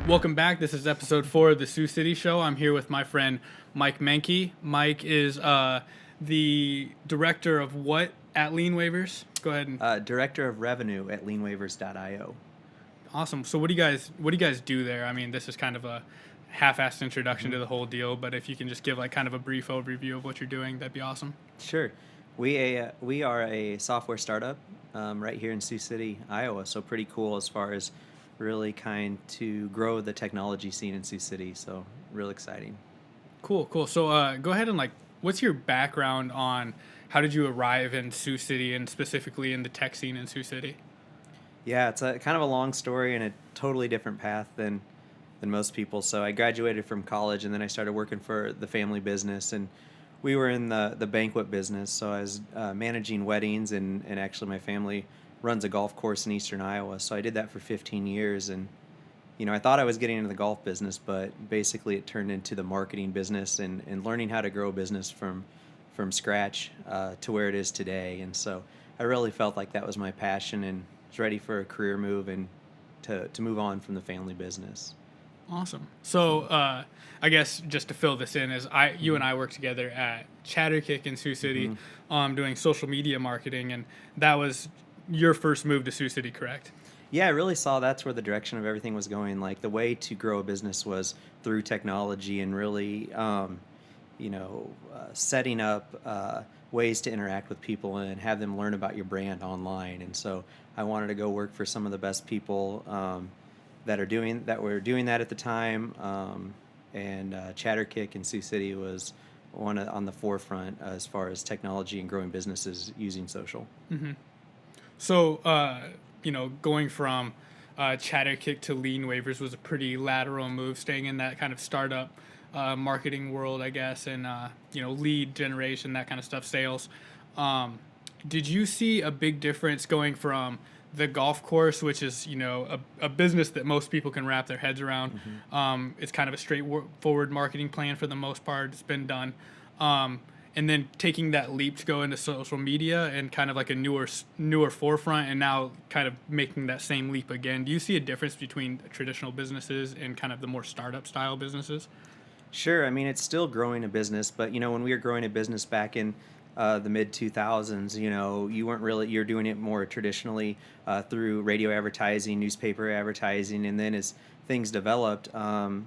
Welcome back. This is episode 4 of the Sioux City Show. I'm here with my friend Mike Menke. Mike is the director of what at Lienwaivers? Go ahead and Director of Revenue at Lienwaivers.io. awesome. So what do you guys do there? I mean, this is kind of a half-assed introduction to the whole deal, but if you can just give like kind of a brief overview of what you're doing, that'd be awesome. Sure. We are a software startup right here in Sioux City, Iowa. So pretty cool as far as really kind to grow the technology scene in Sioux City. So real exciting. Cool. So go ahead and what's your background on how did you arrive in Sioux City and specifically in the tech scene in Sioux City? Yeah, it's a kind of a long story and a totally different path than most people. So I graduated from college and then I started working for the family business, and we were in the banquet business. So I was managing weddings, and actually my family runs a golf course in eastern Iowa. So I did that for 15 years, and I thought I was getting into the golf business, but basically it turned into the marketing business and learning how to grow a business from scratch to where it is today. And so I really felt like that was my passion and was ready for a career move and to move on from the family business. Awesome. So I guess just to fill this in, you and I work together at Chatterkick in Sioux City, doing social media marketing, and that was your first move to Sioux City, correct? Yeah, I really saw that's where the direction of everything was going. Like the way to grow a business was through technology and really, setting up ways to interact with people and have them learn about your brand online. And so I wanted to go work for some of the best people that were doing that at the time. And Chatterkick in Sioux City was on the forefront as far as technology and growing businesses using social. Mm-hmm. So, going from Chatterkick to Lienwaivers was a pretty lateral move, staying in that kind of startup marketing world, I guess, and, lead generation, that kind of stuff, sales. Did you see a big difference going from the golf course, which is, a business that most people can wrap their heads around? It's kind of a straightforward marketing plan for the most part. It's been done. And then taking that leap to go into social media and kind of like a newer forefront, and now kind of making that same leap again. Do you see a difference between traditional businesses and kind of the more startup style businesses? Sure. I mean, it's still growing a business, but when we were growing a business back in the mid 2000s, you weren't really, you're doing it more traditionally through radio advertising, newspaper advertising, and then as things developed, everything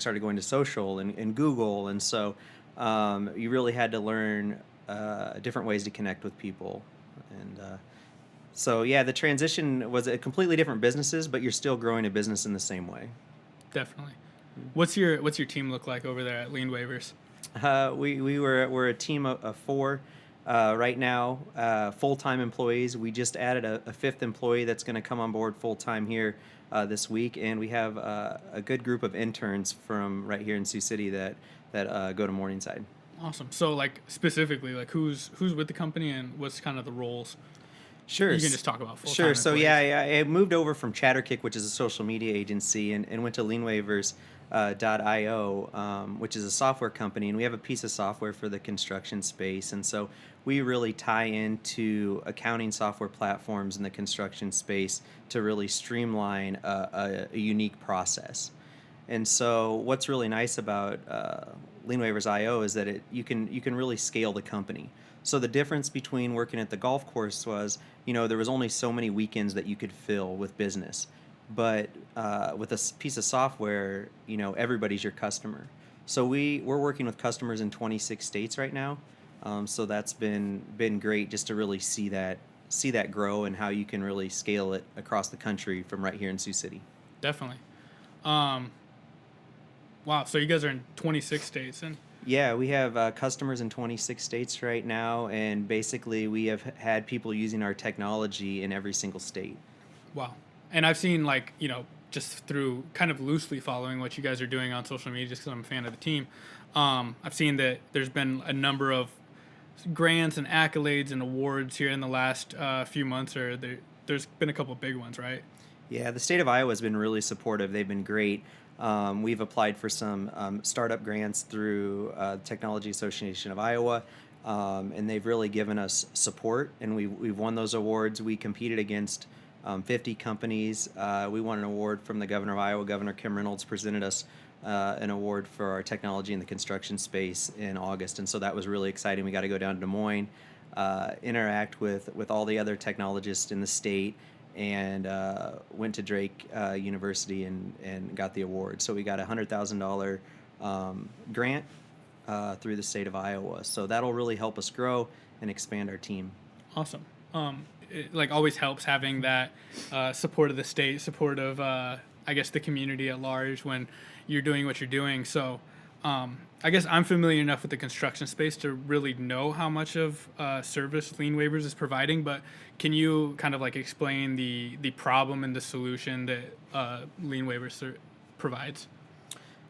started going to social and Google, and so you really had to learn different ways to connect with people. And so, yeah, the transition was a completely different businesses, but you're still growing a business in the same way. Definitely. What's your team look like over there at Lienwaivers? We're a team of 4 right now, full-time employees. We just added a 5th employee that's going to come on board full-time here this week, and we have a good group of interns from right here in Sioux City that go to Morningside. Awesome. So, specifically, who's with the company and what's kind of the roles? Sure. You can just talk about full-time Sure. So, employees. I moved over from Chatterkick, which is a social media agency, and went to Lienwaivers.io, which is a software company, and we have a piece of software for the construction space. And so we really tie into accounting software platforms in the construction space to really streamline a unique process. And so what's really nice about Lienwaivers.io is that you can really scale the company. So the difference between working at the golf course was, there was only so many weekends that you could fill with business. But with a piece of software, everybody's your customer. So we're working with customers in 26 states right now. So that's been great just to really see that grow and how you can really scale it across the country from right here in Sioux City. Definitely. Wow. So you guys are in 26 states, and yeah, we have customers in 26 states right now, and basically we have had people using our technology in every single state. Wow. And I've seen just through kind of loosely following what you guys are doing on social media, just because I'm a fan of the team. I've seen that there's been a number of grants and accolades and awards here in the last few months, there's been a couple of big ones, right? Yeah, the state of Iowa has been really supportive. They've been great. We've applied for some startup grants through the Technology Association of Iowa, and they've really given us support, and we've won those awards. We competed against 50 companies. We won an award from the governor of Iowa. Governor Kim Reynolds presented us an award for our technology in the construction space in August, and so that was really exciting. We got to go down to Des Moines, interact with all the other technologists in the state, and went to Drake University and got the award. So we got a $100,000 grant through the state of Iowa. So that'll really help us grow and expand our team. Awesome. It like always helps having that support of the state, support of I guess the community at large when you're doing what you're doing. So I guess I'm familiar enough with the construction space to really know how much of service Lienwaivers is providing, but can you kind of like explain the problem and the solution that Lienwaivers provides?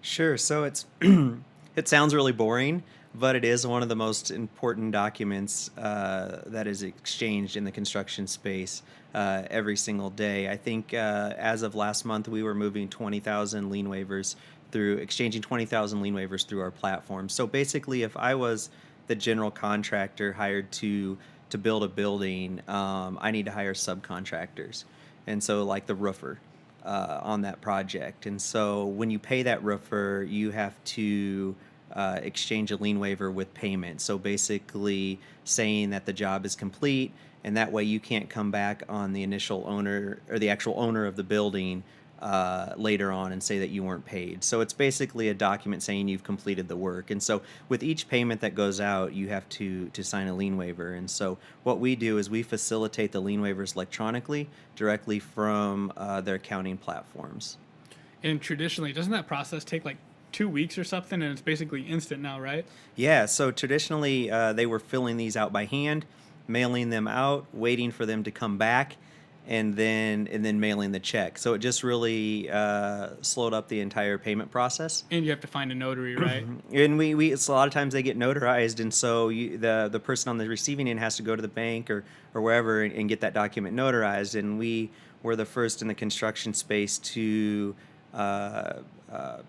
Sure. So it's it sounds really boring, but it is one of the most important documents that is exchanged in the construction space every single day. I think as of last month, we were moving 20,000 Lienwaivers exchanging 20,000 Lienwaivers through our platform. So basically, if I was the general contractor hired to build a building, I need to hire subcontractors, and so like the roofer on that project. And so when you pay that roofer, you have to exchange a Lienwaiver with payment. So basically saying that the job is complete, and that way you can't come back on the initial owner or the actual owner of the building later on and say that you weren't paid. So it's basically a document saying you've completed the work. And so with each payment that goes out, you have to sign a Lienwaiver. And so what we do is we facilitate the Lienwaivers electronically directly from their accounting platforms. And traditionally, doesn't that process take like 2 weeks or something, and it's basically instant now, right? Yeah, so traditionally they were filling these out by hand, mailing them out, waiting for them to come back, and then mailing the check. So it just really slowed up the entire payment process. And you have to find a notary, right? And we it's a lot of times they get notarized, and so the person on the receiving end has to go to the bank or wherever and get that document notarized. And we were the first in the construction space to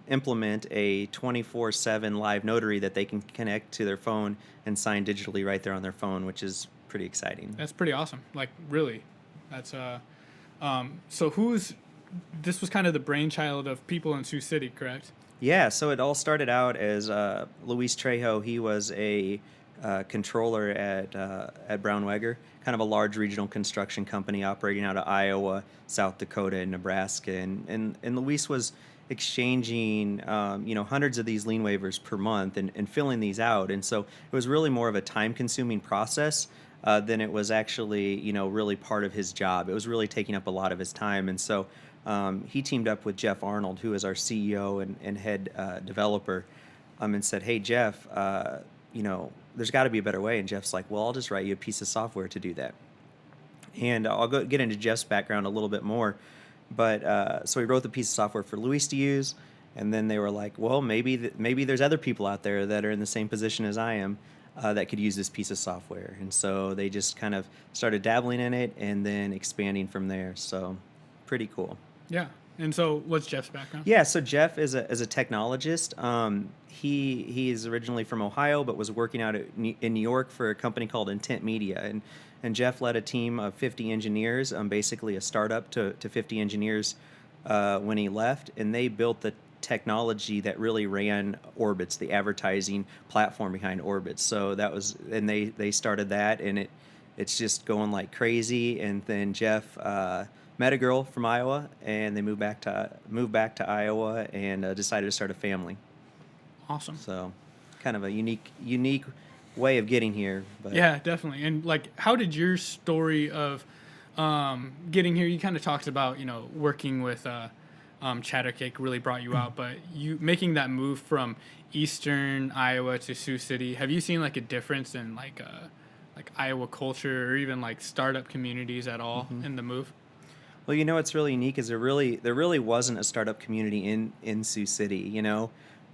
implement a 24/7 live notary that they can connect to their phone and sign digitally right there on their phone, which is pretty exciting. That's pretty awesome. Like, really. That's so this was kind of the brainchild of people in Sioux City, correct? Yeah, so it all started out as Luis Trejo. He was a controller at Brown Weger, kind of a large regional construction company operating out of Iowa, South Dakota, and Nebraska. And Luis was exchanging hundreds of these Lienwaivers per month and filling these out. And so it was really more of a time-consuming process than it was actually, really part of his job. It was really taking up a lot of his time. And so he teamed up with Jeff Arnold, who is our CEO and head developer, and said, "Hey, Jeff, there's got to be a better way." And Jeff's like, "Well, I'll just write you a piece of software to do that." And I'll get into Jeff's background a little bit more. But so he wrote the piece of software for Luis to use. And then they were like, well, maybe there's other people out there that are in the same position as I am that could use this piece of software. And so they just kind of started dabbling in it and then expanding from there. So pretty cool. Yeah. And so what's Jeff's background? Yeah, so Jeff is a technologist. He is originally from Ohio, but was working out in New York for a company called Intent Media. And Jeff led a team of 50 engineers, basically a startup to 50 engineers when he left. And they built the technology that really ran Orbitz, the advertising platform behind Orbitz. So that was, and they started that, and it's just going like crazy. And then Jeff met a girl from Iowa, and they moved back to Iowa and decided to start a family. Awesome. So kind of a unique way of getting here. But yeah, definitely. And like, how did your story of getting here? You kind of talked about working with Chattercake really brought you out, but you making that move from Eastern Iowa to Sioux City. Have you seen like a difference in like Iowa culture or even like startup communities at all in the move? Well, what's really unique is there really wasn't a startup community in Sioux City,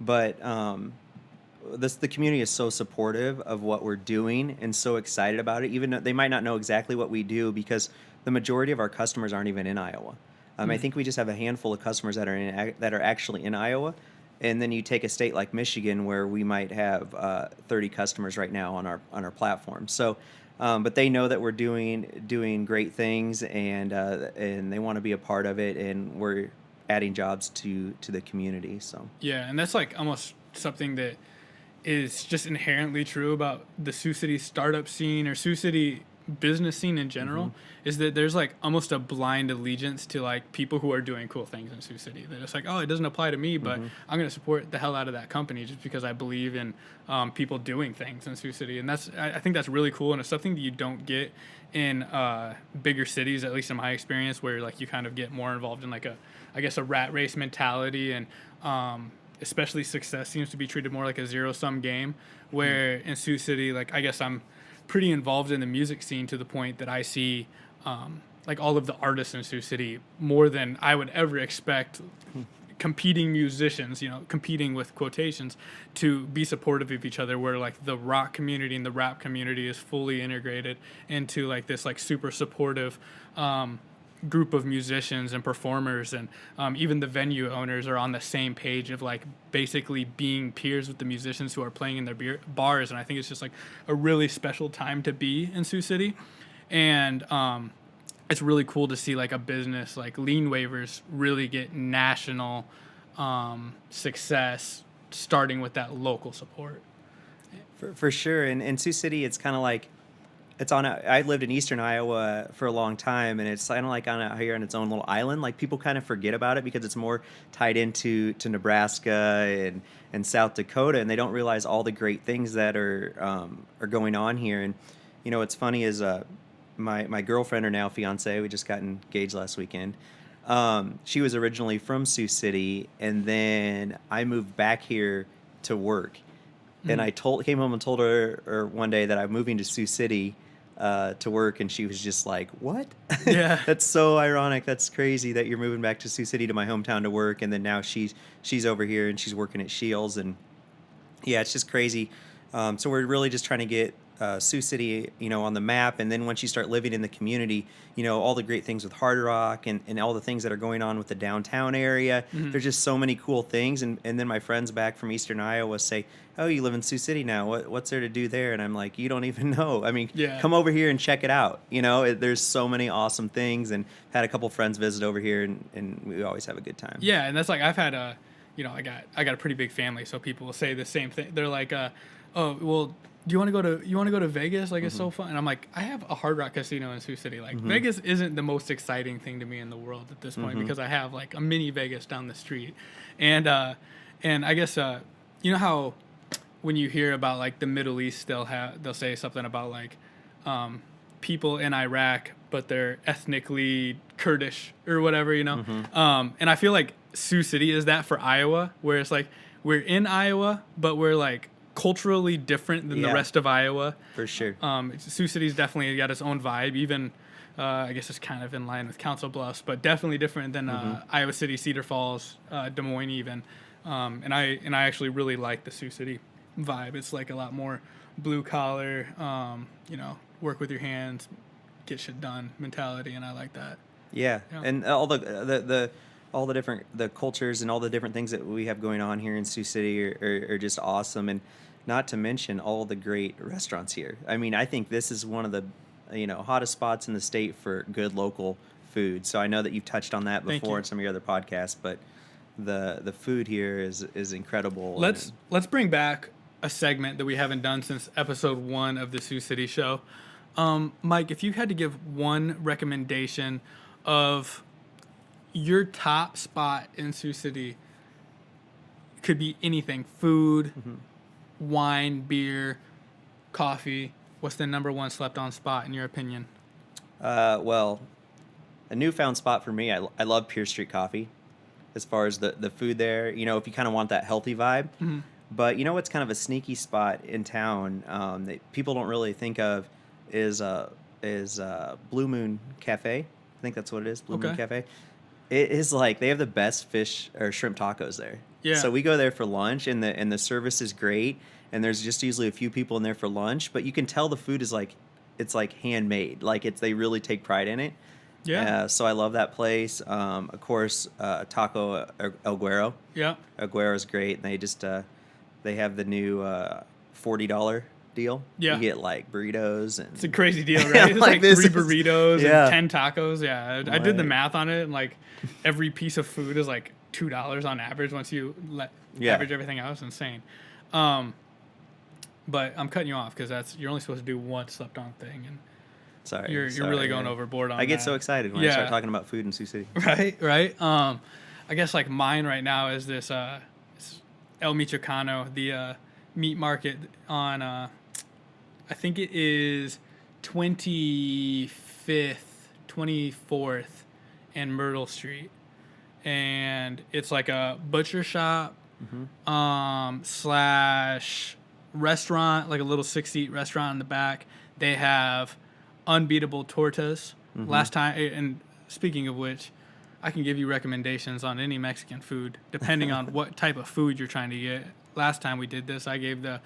but the community is so supportive of what we're doing and so excited about it, even though they might not know exactly what we do, because the majority of our customers aren't even in Iowa. I think we just have a handful of customers that are actually in Iowa, and then you take a state like Michigan where we might have 30 customers right now on our platform. So But they know that we're doing great things, and they want to be a part of it, and we're adding jobs to the community. So Yeah, and that's like almost something that is just inherently true about the Sioux City startup scene or Sioux City business scene in general, is that there's like almost a blind allegiance to like people who are doing cool things in Sioux City. They're just like, oh, it doesn't apply to me, but I'm going to support the hell out of that company just because I believe in people doing things in Sioux City. And I think that's really cool. And it's something that you don't get in bigger cities, at least in my experience, where like you kind of get more involved in like I guess a rat race mentality, and especially success seems to be treated more like a zero-sum game, where in Sioux City, like I guess I'm pretty involved in the music scene to the point that I see like all of the artists in Sioux City more than I would ever expect competing musicians, competing with quotations, to be supportive of each other, where like the rock community and the rap community is fully integrated into like this like super supportive group of musicians and performers, and even the venue owners are on the same page of like basically being peers with the musicians who are playing in their bars. And I think it's just like a really special time to be in Sioux City, and it's really cool to see like a business like Lienwaivers really get national success, starting with that local support. for sure, and in Sioux City, it's kind of like I lived in eastern Iowa for a long time, and it's kind of like here on its own little island. Like people kind of forget about it because it's more tied into Nebraska and South Dakota, and they don't realize all the great things that are going on here. And what's funny is my girlfriend, or now fiance, we just got engaged last weekend. She was originally from Sioux City, and then I moved back here to work. And I came home and told her one day that I'm moving to Sioux City to work, and she was just like, "What? Yeah. That's so ironic. That's crazy that you're moving back to Sioux City, to my hometown, to work, and then now she's over here and she's working at Shields." And yeah, it's just crazy. So we're really just trying to get Sioux City, on the map. And then once you start living in the community, all the great things with Hard Rock and all the things that are going on with the downtown area. There's just so many cool things. And then my friends back from eastern Iowa say, "Oh, you live in Sioux City now. What's there to do there?" And I'm like, "You don't even know. I mean, Yeah. Come over here and check it out. There's so many awesome things." And had a couple friends visit over here, and we always have a good time. Yeah, and that's like I've had I got a pretty big family, so people will say the same thing. They're like, "Oh, well, do you want to go to Vegas? Like it's so fun." And I'm like, I have a Hard Rock casino in Sioux City. Like Vegas isn't the most exciting thing to me in the world at this point, because I have like a mini Vegas down the street, and I guess how when you hear about like the Middle East, they'll say something about like people in Iraq, but they're ethnically Kurdish or whatever, and I feel like Sioux City is that for Iowa, where it's like we're in Iowa, but we're like culturally different than the rest of Iowa. For sure. Sioux City's definitely got its own vibe. Even I guess it's kind of in line with Council Bluffs, but definitely different than Iowa City, Cedar Falls, Des Moines even. And I actually really like the Sioux City vibe. It's like a lot more blue collar, work with your hands, get shit done mentality, and I like that. Yeah. And all all the different cultures and all the different things that we have going on here in Sioux City are just awesome, and not to mention all the great restaurants here. I mean, I think this is one of the hottest spots in the state for good local food. So I know that you've touched on that before in some of your other podcasts, but the food here is incredible. Let's bring back a segment that we haven't done since episode 1 of the Sioux City show. Mike, if you had to give one recommendation of your top spot in Sioux City, could be anything: food, wine, beer, coffee. What's the number one slept on spot in your opinion? Well, a newfound spot for me, I love Pierce Street Coffee. As far as the food there, if you kind of want that healthy vibe. But what's kind of a sneaky spot in town that people don't really think of is Blue Moon Cafe. I think that's what it is, Blue Moon Cafe. It is like they have the best fish or shrimp tacos there. Yeah. So we go there for lunch, and the service is great, and there's just usually a few people in there for lunch, but you can tell the food is like handmade. Like they really take pride in it. Yeah. So I love that place. Of course, Taco El Guero. Yeah. El Guero is great, and they just they have the new $40 deal. Yeah. You get like burritos and It's a crazy deal, right? It's like this 3 burritos yeah. and 10 tacos. Yeah, I did the Like- math on it, and like every piece of food is like $2 on average once you Yeah. average everything out. It's insane. But I'm cutting you off because you're only supposed to do one slept-on thing, and Sorry. you're really going yeah. overboard on I get that. so excited when I start talking about food in Sioux City. Right. I guess like mine right now is this it's Me Chicano, the meat market on I think it is 25th, 24th, and Myrtle Street, and it's like a butcher shop slash restaurant, like a little 6-seat restaurant in the back. They have unbeatable tortas. Last time, and speaking of which, I can give you recommendations on any Mexican food depending on what type of food you're trying to get. Last time we did this, I gave the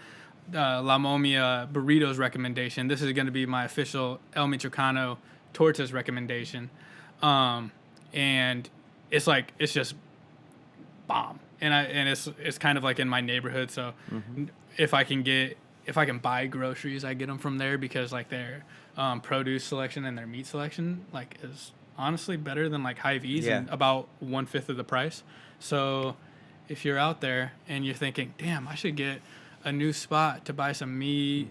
La Momia burritos recommendation. This is going to be my official El Michoacano tortas recommendation, and it's just bomb. And it's kind of like in my neighborhood, so if I can buy groceries, I get them from there because like their produce selection and their meat selection like is honestly better than like Hy-Vee's and about 1/5 of the price. So if you're out there and you're thinking, damn, I should get a new spot to buy some meat,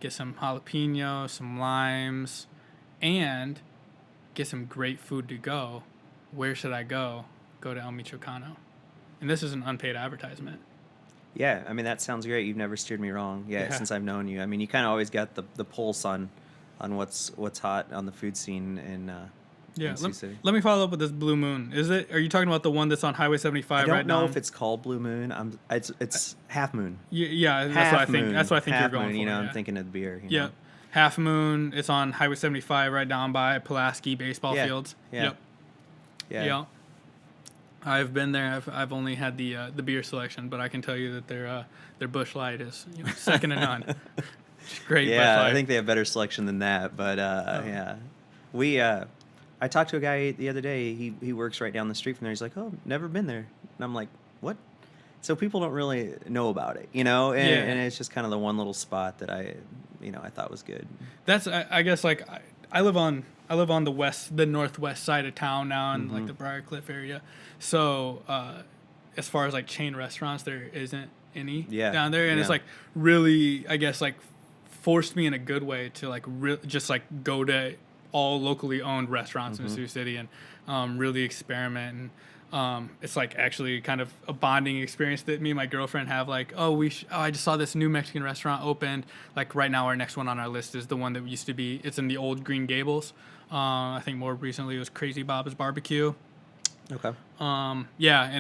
get some jalapeno, some limes, and get some great food to go, where should I go? Go to El Michoacano. And this is an unpaid advertisement. Yeah, I mean, that sounds great. You've never steered me wrong. Yeah, since I've known you. I mean, you kind of always got the pulse on what's hot on the food scene in Sioux City. Let me follow up with this Blue Moon. Are you talking about the one that's on Highway 75 right now? I don't know if it's called Blue Moon. It's Half Moon. Yeah, that's what I think. That's what I think Half you're going Moon, for. I'm thinking of the beer. Yeah, know? Half Moon. It's on Highway 75 right down by Pulaski baseball fields. Yeah. Yep. I've been there. I've only had the beer selection, but I can tell you that their Busch Light is second to none. Great. Yeah, Busch Light. I think they have better selection than that. But yeah, I talked to a guy the other day. He works right down the street from there. He's like, "Oh, never been there," and I'm like, "What?" So people don't really know about it, and it's just kind of the one little spot that I thought was good. That's I guess like I live on the northwest side of town now in like the Briarcliff area. So as far as like chain restaurants, there isn't any down there, and it's like really, I guess, like forced me in a good way to like just like go to all locally owned restaurants in Sioux City and really experiment. And it's like actually kind of a bonding experience that me and my girlfriend have. Like, I just saw this new Mexican restaurant opened. Like right now, our next one on our list is the one that used to be. It's in the old Green Gables. I think more recently it was Crazy Bob's Barbecue. Okay. And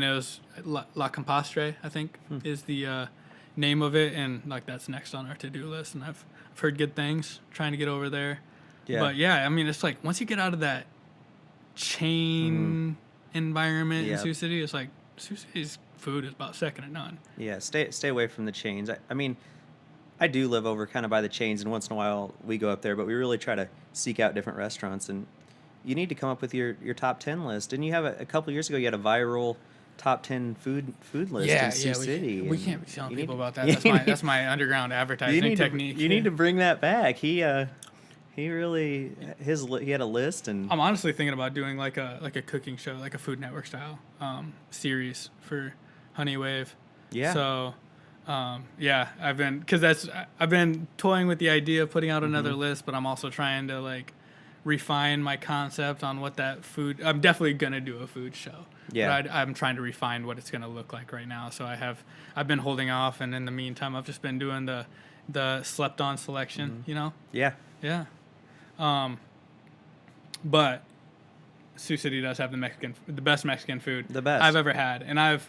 it was La Compastre, I think, is the name of it, and like that's next on our to-do list. And I've heard good things. Trying to get over there. Yeah. But yeah, I mean, it's like once you get out of that chain environment in Sioux City, it's like Sioux City's food is about second to none. Yeah, stay away from the chains. I mean, I do live over kind of by the chains, and once in a while we go up there, but we really try to seek out different restaurants. And you need to come up with your top 10 list. Didn't you have a couple of years ago? You had a viral top 10 food list in Sioux City. We can't be telling people about that. That's my underground advertising technique. You need to bring that back. He really he had a list, and I'm honestly thinking about doing like a cooking show, like a Food Network style series for Honeywave. Yeah. So I've been toying with the idea of putting out another list, but I'm also trying to like refine my concept on what that food. I'm definitely gonna do a food show. Yeah. But I'm trying to refine what it's gonna look like right now. So I've been holding off, and in the meantime, I've just been doing the slept on selection. Yeah. Yeah. But Sioux City does have the best Mexican food I've ever had, and I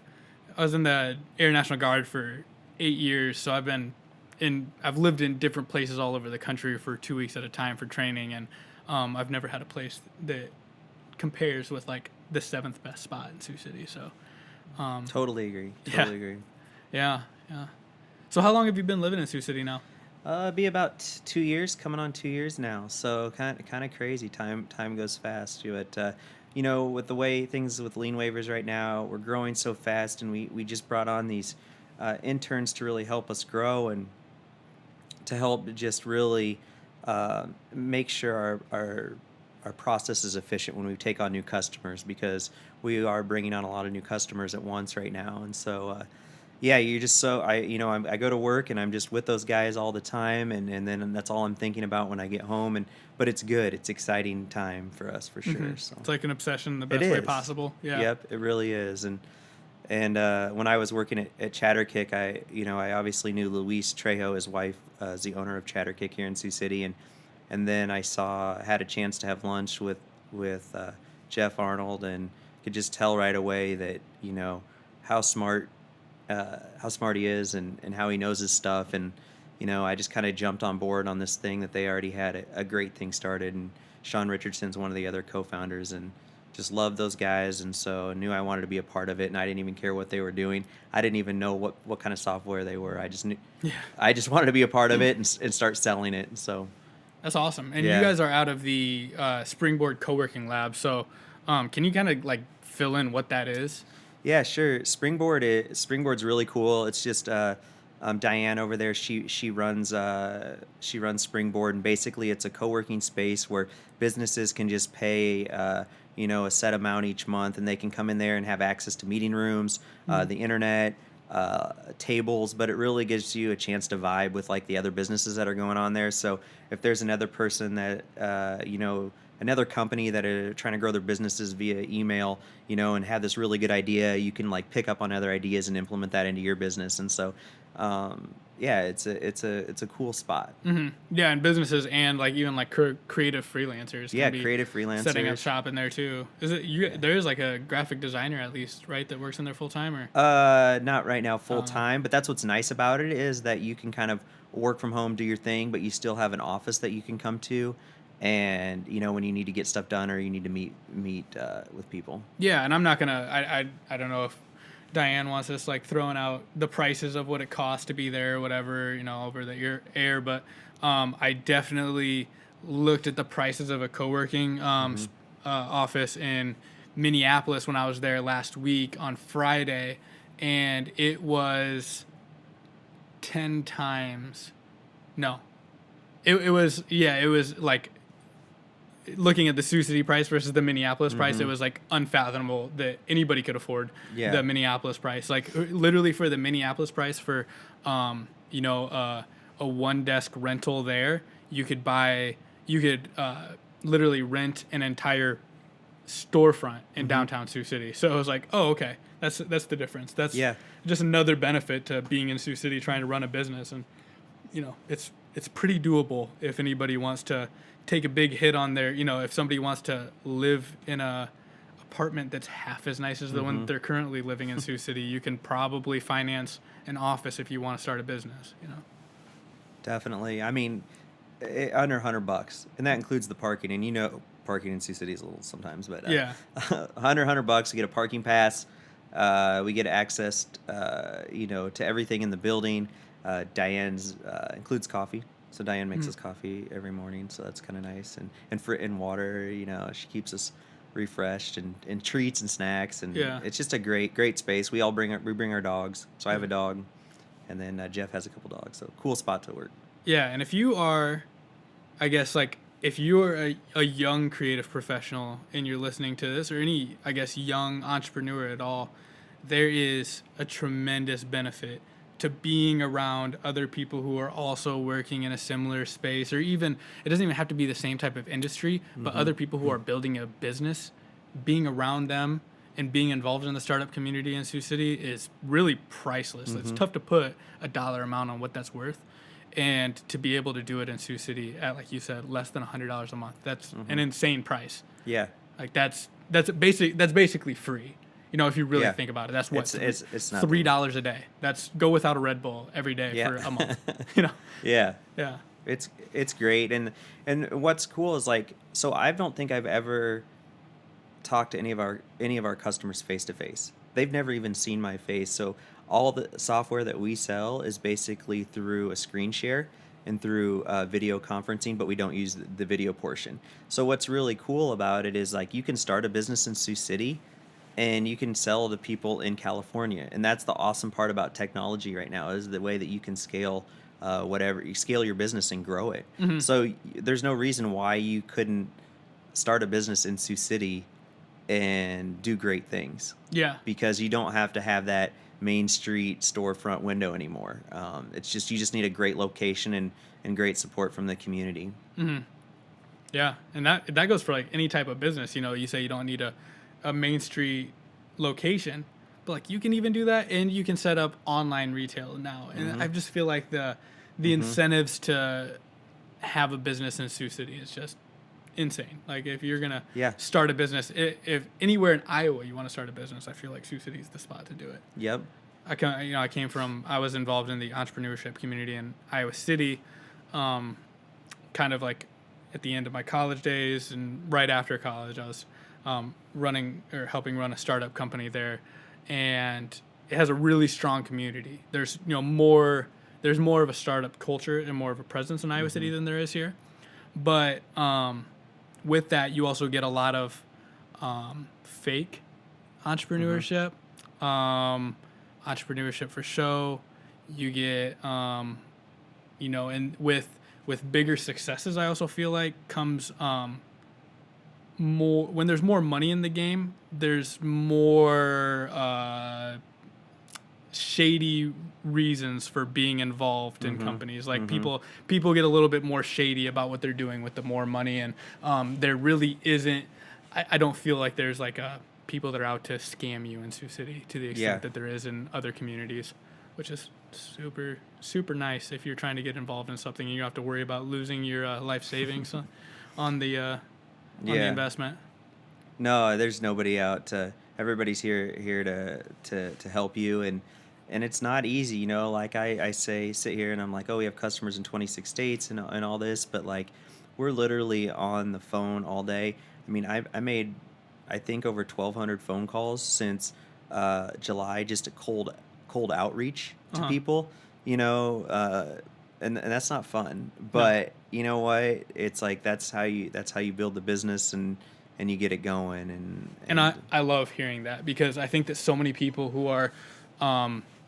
was in the Air National Guard for 8 years, so I've lived in different places all over the country for 2 weeks at a time for training, and I've never had a place that compares with like the 7th best spot in Sioux City. So totally agree. Yeah. So how long have you been living in Sioux City now? Be about 2 years, coming on 2 years now. So kind of crazy. Time goes fast. But with the way things with Lienwaivers right now, we're growing so fast, and we just brought on these interns to really help us grow and to help just really make sure our process is efficient when we take on new customers, because we are bringing on a lot of new customers at once right now. And so, yeah, you're just so I go to work and I'm just with those guys all the time, and then that's all I'm thinking about when I get home. And but it's good, it's exciting time for us for sure. So It's like an obsession in the it best way is. possible. Yeah. Yep, it really is. And when I was working at Chatterkick, I obviously knew Luis Trejo, his wife, is the owner of Chatterkick here in Sioux City, and then I had a chance to have lunch with Jeff Arnold, and could just tell right away that how smart he is, and how he knows his stuff. And I just kind of jumped on board on this thing that they already had a great thing started, and Sean Richardson's one of the other co-founders, and just loved those guys, and so knew I wanted to be a part of it. And I didn't even care what they were doing. I didn't even know what kind of software they were. I just knew, I just wanted to be a part of it and start selling it. And so That's awesome. And Yeah. you guys are out of the Springboard co-working lab. So can you kind of like fill in what that is? Yeah, sure. Springboard's really cool. It's just Diane over there. She runs Springboard, and basically it's a co-working space where businesses can just pay a set amount each month, and they can come in there and have access to meeting rooms, the internet, tables. But it really gives you a chance to vibe with like the other businesses that are going on there. So if there's another person that another company that are trying to grow their businesses via email, and have this really good idea, you can like pick up on other ideas and implement that into your business. And so, yeah, it's a cool spot. Mm-hmm. Yeah, and businesses and like even like creative freelancers. Yeah, Can be creative freelancers. setting up shop in there too. Is it you? There's like a graphic designer at least, right, that works in there full time, or? Not right now full time, but that's what's nice about it, is that you can kind of work from home, do your thing, but you still have an office that you can come to. And when you need to get stuff done, or you need to meet with people. Yeah, and I'm not gonna. I don't know if Diane wants us like throwing out the prices of what it costs to be there or whatever, over the air. But I definitely looked at the prices of a co-working office in Minneapolis when I was there last week on Friday, and it was 10 times. No, it was like, looking at the Sioux City price versus the Minneapolis price, it was like unfathomable that anybody could afford the Minneapolis price. Like literally for the Minneapolis price for, a one desk rental there, you could literally rent an entire storefront in downtown Sioux City. So I was like, oh, okay, that's the difference. That's just another benefit to being in Sioux City trying to run a business. And, it's pretty doable if anybody wants to take a big hit on their, if somebody wants to live in a apartment that's half as nice as the one that they're currently living in Sioux City, you can probably finance an office if you want to start a business, Definitely. I mean, under $100, and that includes the parking. And parking in Sioux City is a little sometimes, but $100 to get a parking pass. We get access, to everything in the building. Diane's includes coffee. So Diane makes us coffee every morning, so that's kind of nice. And water, she keeps us refreshed, and treats and snacks, and it's just a great space. We bring our dogs. So I have a dog, and then Jeff has a couple dogs. So cool spot to work. Yeah, and if you are, I guess, like if you're a young creative professional and you're listening to this, or any, I guess, young entrepreneur at all, there is a tremendous benefit to being around other people who are also working in a similar space, or even, it doesn't even have to be the same type of industry, but other people who are building a business. Being around them and being involved in the startup community in Sioux City is really priceless. It's tough to put a dollar amount on what that's worth, and to be able to do it in Sioux City at, like you said, less than $100 a month, that's an insane price. Yeah, like that's basically free. If you really think about it, that's what it's $3 a day. That's go without a Red Bull every day for a month. Yeah. It's great, and what's cool is like, so I don't think I've ever talked to any of our customers face to face. They've never even seen my face. So all the software that we sell is basically through a screen share and through video conferencing, but we don't use the video portion. So what's really cool about it is like you can start a business in Sioux City, and you can sell to people in California. And that's the awesome part about technology right now, is the way that you can scale whatever. You scale your business and grow it. Hmm. So there's no reason why you couldn't start a business in Sioux City and do great things, Yeah. because you don't have to have that main street storefront window anymore. It's just, you just need a great location and great support from the community. Hmm. Yeah, and that goes for like any type of business. You know, you say you don't need a main street location, but like you can even do that, and you can set up online retail now. And I just feel like the incentives to have a business in Sioux City is just insane. Like if you're gonna Yeah. start a business, if anywhere in Iowa you want to start a business, I feel like Sioux City is the spot to do it. Yep. I was involved in the entrepreneurship community in Iowa City, kind of like at the end of my college days, and right after college I was running or helping run a startup company there, and it has a really strong community. There's more of a startup culture and more of a presence in Iowa City than there is here, but with that you also get a lot of fake entrepreneurship, entrepreneurship for show. You get and with bigger successes, I also feel like comes more, when there's more money in the game, there's more shady reasons for being involved in companies. Like people get a little bit more shady about what they're doing with the more money, and there really isn't. I don't feel like there's like people that are out to scam you in Sioux City to the extent that there is in other communities, which is super nice if you're trying to get involved in something and you don't have to worry about losing your life savings on the investment. No, there's nobody out to. Everybody's here to help you, and it's not easy, Like I sit here and I'm like, oh, we have customers in 26 states and all this, but like we're literally on the phone all day. I mean, I made, I think, over 1,200 phone calls since July, just a cold outreach to people, and that's not fun. But you know what? It's like that's how you build the business and you get it going. And I love hearing that, because I think that so many people who are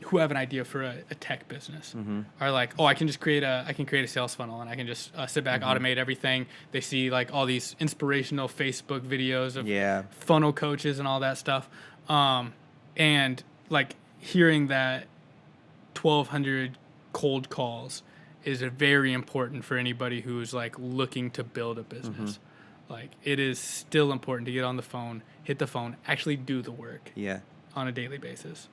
who have an idea for a tech business are like, oh, I can create a sales funnel, and I can just sit back, automate everything. They see like all these inspirational Facebook videos of funnel coaches and all that stuff, and like hearing that 1,200 cold calls is very important for anybody who's like looking to build a business. Like it is still important to get on the phone, hit the phone, actually do the work on a daily basis.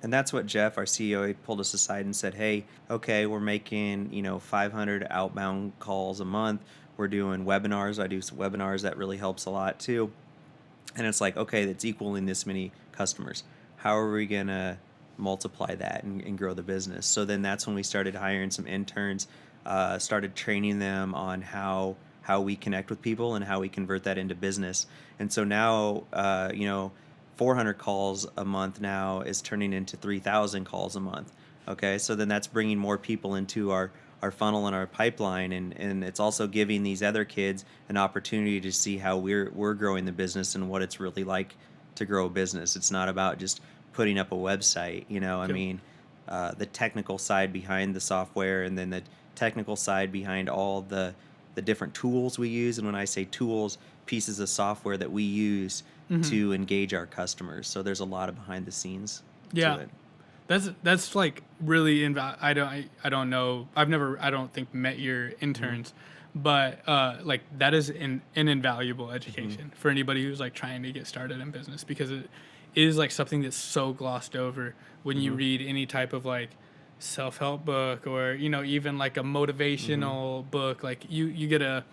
And that's what Jeff, our CEO, he pulled us aside and said, hey, okay, we're making 500 outbound calls a month. We're doing webinars. I do some webinars. That really helps a lot too. And it's like, okay, that's equaling this many customers. How are we going to multiply that and grow the business? So then that's when we started hiring some interns, started training them on how we connect with people and how we convert that into business. And so now, 400 calls a month now is turning into 3,000 calls a month. Okay, so then that's bringing more people into our funnel and our pipeline, and it's also giving these other kids an opportunity to see how we're growing the business and what it's really like to grow a business. It's not about just putting up a website, I mean, the technical side behind the software, and then the technical side behind all the different tools we use. And when I say tools, pieces of software that we use to engage our customers. So there's a lot of behind the scenes to it. That's like really I don't know. I don't think met your interns, but like that is an invaluable education for anybody who's like trying to get started in business, because it is like something that's so glossed over when you read any type of like self-help book, or even like a motivational book. Like you get a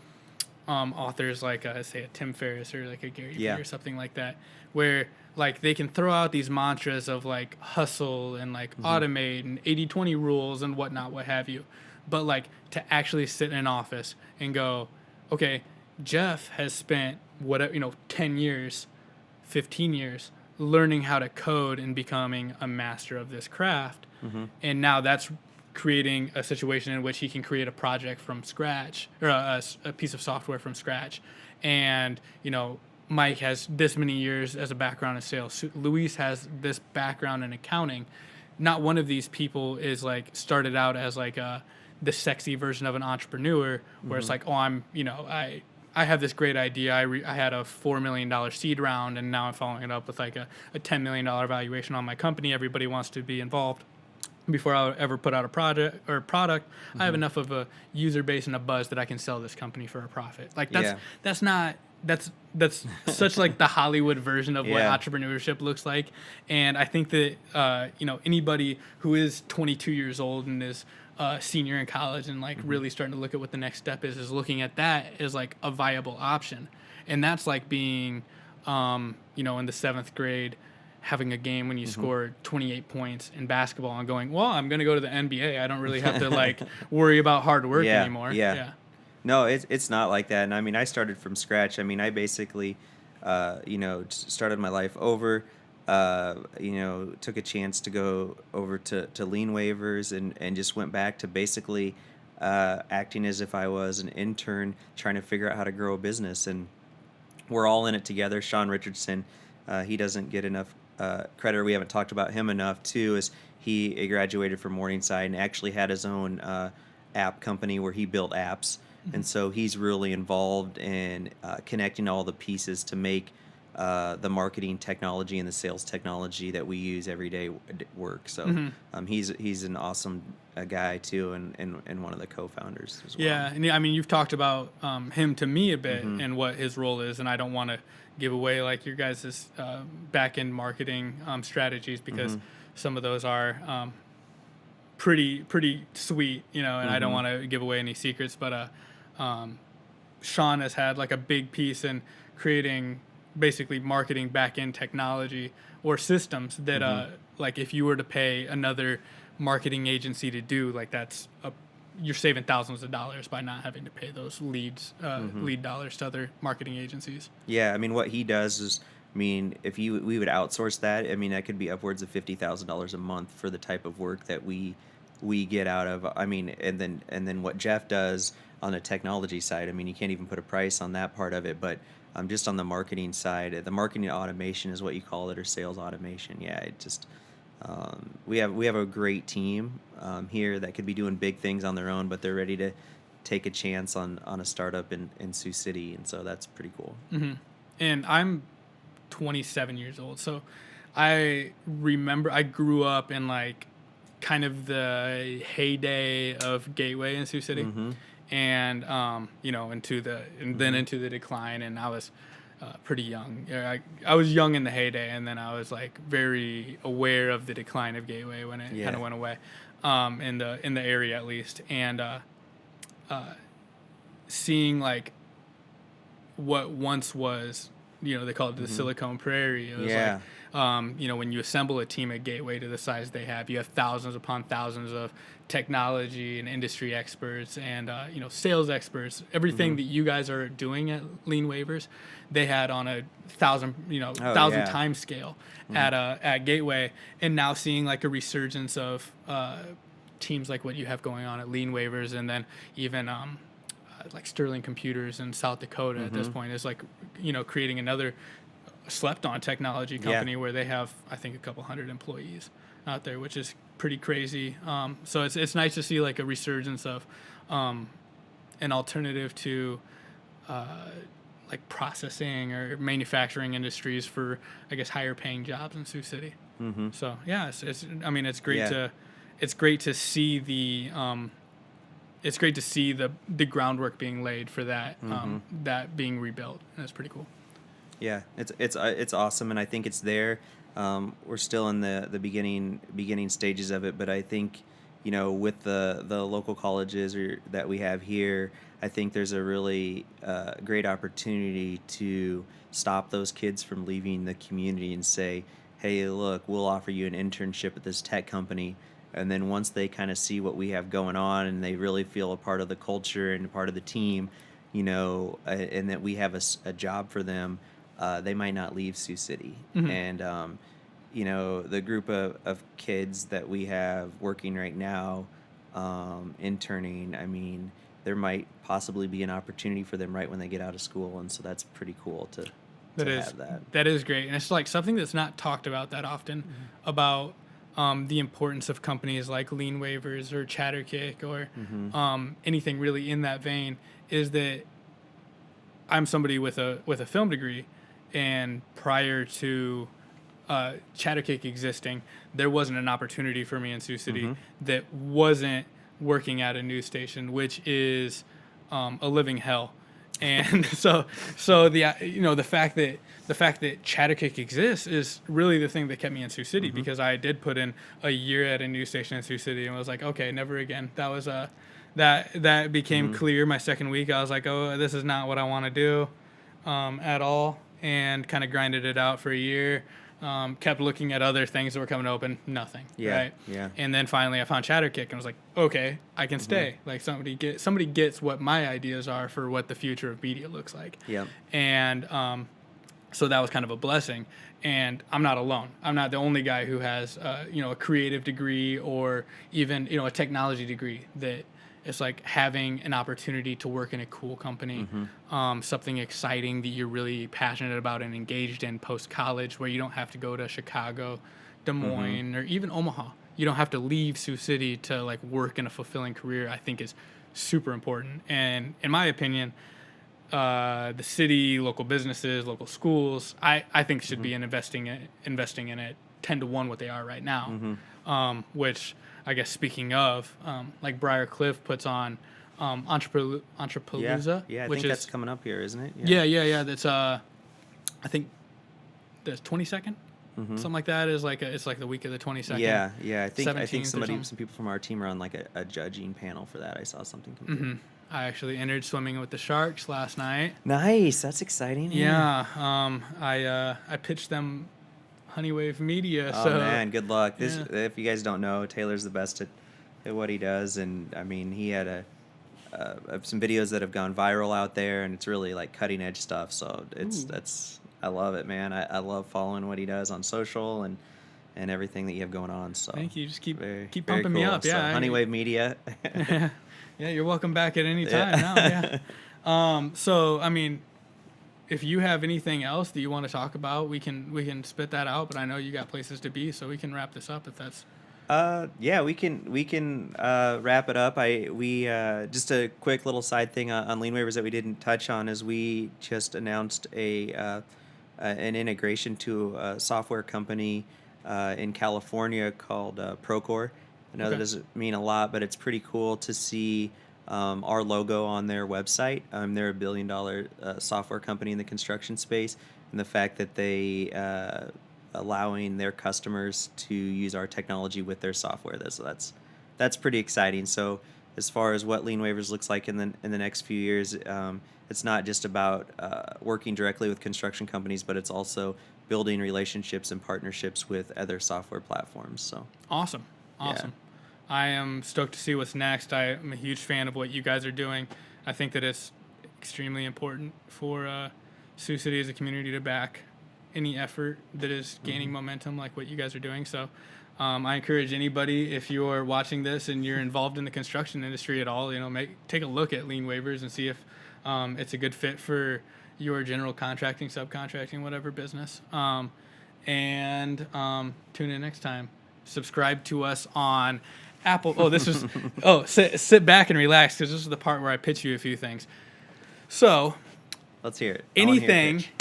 authors like say a Tim Ferriss or like a Gary Vee or something like that, where like they can throw out these mantras of like hustle and like automate and 80-20 rules and whatnot, what have you. But like to actually sit in an office and go, okay, Jeff has spent 10 years, 15 years learning how to code and becoming a master of this craft. And now that's creating a situation in which he can create a project from scratch, or a piece of software from scratch. And, Mike has this many years as a background in sales. Luis has this background in accounting. Not one of these people is like started out as like the sexy version of an entrepreneur, where it's like, oh, I have this great idea. I had a $4 million seed round, and now I'm following it up with like a $10 million valuation on my company. Everybody wants to be involved. Before I would ever put out a product, I have enough of a user base and a buzz that I can sell this company for a profit. Like that's such like the Hollywood version of what entrepreneurship looks like. And I think that anybody who is 22 years old and is senior in college and like really starting to look at what the next step is looking at that as like a viable option. And that's like being in the 7th grade, having a game when you score 28 points in basketball and going, well, I'm going to go to the NBA. I don't really have to like worry about hard work anymore. Yeah. No, it's not like that. And I mean, I started from scratch. I mean, I basically, started my life over, took a chance to go over to Lienwaivers and just went back to basically acting as if I was an intern trying to figure out how to grow a business. And we're all in it together. Sean Richardson, he doesn't get enough credit. We haven't talked about him enough too, as he graduated from Morningside and actually had his own app company where he built apps. And so he's really involved in connecting all the pieces to make the marketing technology and the sales technology that we use every day work. So he's an awesome guy too, and one of the co-founders as well. Yeah, and I mean, you've talked about him to me a bit and what his role is, and I don't want to give away like your guys' back-end marketing strategies, because some of those are pretty sweet, and I don't want to give away any secrets, but Sean has had like a big piece in creating basically marketing back-end technology or systems that like if you were to pay another marketing agency to do, like you're saving thousands of dollars by not having to pay those lead dollars to other marketing agencies. Yeah, I mean, what he does is, I mean, if we would outsource that, I mean, that could be upwards of $50,000 a month for the type of work that we get out of. I mean, and then what Jeff does on the technology side, I mean, you can't even put a price on that part of it, but just on the marketing side, the marketing automation is what you call it, or sales automation. Yeah, it just we have a great team here that could be doing big things on their own, but they're ready to take a chance on a startup in Sioux City, and so that's pretty cool. And I'm 27 years old, so I remember I grew up in like kind of the heyday of Gateway in Sioux City, and into the decline, and I was pretty young. I was young in the heyday, and then I was like very aware of the decline of Gateway when it kind of went away, in the area at least, and seeing like what once was, they call it the Silicon Prairie. It was like, when you assemble a team at Gateway to the size they have, you have thousands upon thousands of technology and industry experts and sales experts. Everything that you guys are doing at Lienwaivers, they had on a thousand time scale at Gateway, and now seeing like a resurgence of teams like what you have going on at Lienwaivers, and then even like Sterling Computers in South Dakota at this point is like creating another slept on technology company where they have, I think, a couple hundred employees out there, which is pretty crazy. So it's nice to see like a resurgence of an alternative to like processing or manufacturing industries for, I guess, higher paying jobs in Sioux City. So yeah, it's great to see the groundwork being laid for that, that being rebuilt, and it's pretty cool. Yeah, it's awesome, and I think it's there. We're still in the beginning stages of it, but I think, with the local colleges that we have here, I think there's a really great opportunity to stop those kids from leaving the community and say, hey, look, we'll offer you an internship at this tech company. And then once they kind of see what we have going on and they really feel a part of the culture and a part of the team, and that we have a job for them, they might not leave Sioux City. And, the group of kids that we have working right now, interning, I mean, there might possibly be an opportunity for them right when they get out of school. And so that's pretty cool to have that. That is great. And it's like something that's not talked about that often about the importance of companies like Lienwaivers or Chatterkick or Mm-hmm. anything really in that vein is that I'm somebody with a film degree, and prior to Chatterkick existing, there wasn't an opportunity for me in Sioux City Mm-hmm. that wasn't working at a news station, which is a living hell. And so the fact that Chatterkick exists is really the thing that kept me in Sioux City, Mm-hmm. because I did put in a year at a news station in Sioux City and was like, okay, never again. That became Mm-hmm. clear my second week. I was like, oh, this is not what I want to do at all, and kind of grinded it out for a year. Kept looking at other things that were coming open, nothing. Yeah. Right. Yeah. And then finally, I found Chatterkick and was like, okay, I can Mm-hmm. stay. Like somebody gets what my ideas are for what the future of media looks like. Yeah. And so that was kind of a blessing. And I'm not alone. I'm not the only guy who has a creative degree or even a technology degree. That it's like having an opportunity to work in a cool company, something exciting that you're really passionate about and engaged in post college, where you don't have to go to Chicago, Des Moines, or even Omaha. You don't have to leave Sioux City to like work in a fulfilling career. I think is super important. And in my opinion, the city, local businesses, local schools, I think should be investing in it 10-1 what they are right now. Which I guess speaking of, like Briarcliff puts on Entrepalooza, Yeah. I which think is that's coming up here, isn't it? yeah. That's I think the 22nd, Mm-hmm. something like that. Is like it's like the week of the 22nd. Yeah. I think 17th or something. some people from our team are on like a judging panel for that. I saw something come through. I actually entered swimming with the sharks last night. Nice. That's exciting. Yeah, I pitched them Honeywave Media. Oh So man, good luck. This, yeah. if you guys don't know, Taylor's the best at what he does, and I mean, he had some videos that have gone viral out there, and it's really like cutting edge stuff. So that's I love it, man. I love following what he does on social and everything that you have going on. So Thank you. Just keep very pumping me cool. up. So, Yeah, Honeywave Media. yeah, you're welcome back at any time Yeah. now. Yeah. So I mean, if you have anything else that you want to talk about, we can spit that out. But I know you got places to be, so we can wrap this up if that's. Yeah, we can wrap it up. We just a quick little side thing on Lienwaivers that we didn't touch on is we just announced an integration to a software company in California called Procore. I know that Okay. doesn't mean a lot, but it's pretty cool to see our logo on their website. They're $1 billion software company in the construction space, and the fact that they allowing their customers to use our technology with their software. That's pretty exciting. So as far as what Lienwaivers looks like in the next few years, it's not just about working directly with construction companies, but it's also building relationships and partnerships with other software platforms. So Awesome. I am stoked to see what's next. I am a huge fan of what you guys are doing. I think that it's extremely important for Sioux City as a community to back any effort that is gaining momentum like what you guys are doing. So I encourage anybody, if you're watching this and you're involved in the construction industry at all, take a look at Lienwaivers and see if it's a good fit for your general contracting, subcontracting, whatever business. And tune in next time. Subscribe to us on Apple. Oh, this was. Sit back and relax, because this is the part where I pitch you a few things. So let's hear it. I wanna hear the pitch.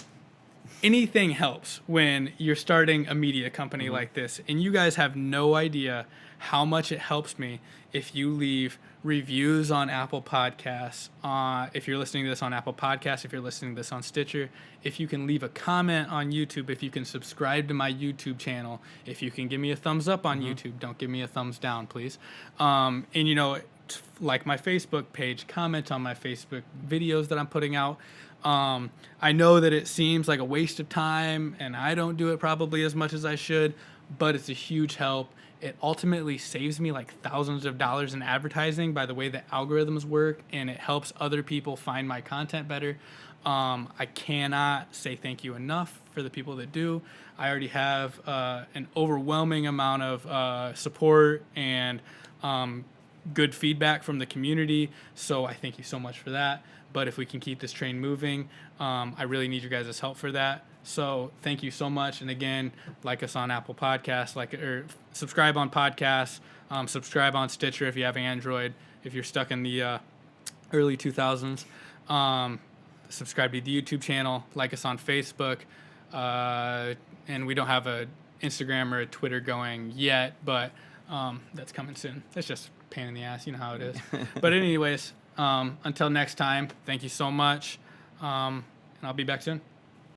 anything helps when you're starting a media company like this, and you guys have no idea how much it helps me if you leave reviews on Apple Podcasts. If you're listening to this on Apple Podcasts, if you're listening to this on Stitcher, if you can leave a comment on YouTube, if you can subscribe to my YouTube channel, if you can give me a thumbs up on YouTube, don't give me a thumbs down, please. And like my Facebook page, comment on my Facebook videos that I'm putting out. I know that it seems like a waste of time, and I don't do it probably as much as I should, but it's a huge help. It ultimately saves me like thousands of dollars in advertising by the way that algorithms work, and it helps other people find my content better. I cannot say thank you enough for the people that do. I already have an overwhelming amount of support and good feedback from the community. So I thank you so much for that. But if we can keep this train moving, I really need your guys' help for that. So thank you so much. And again, like us on Apple Podcasts, subscribe on podcasts, subscribe on Stitcher if you have Android, if you're stuck in the early 2000s. Subscribe to the YouTube channel, like us on Facebook. And we don't have a Instagram or a Twitter going yet, but that's coming soon. It's just a pain in the ass, you know how it is. But anyways, until next time, thank you so much. And I'll be back soon.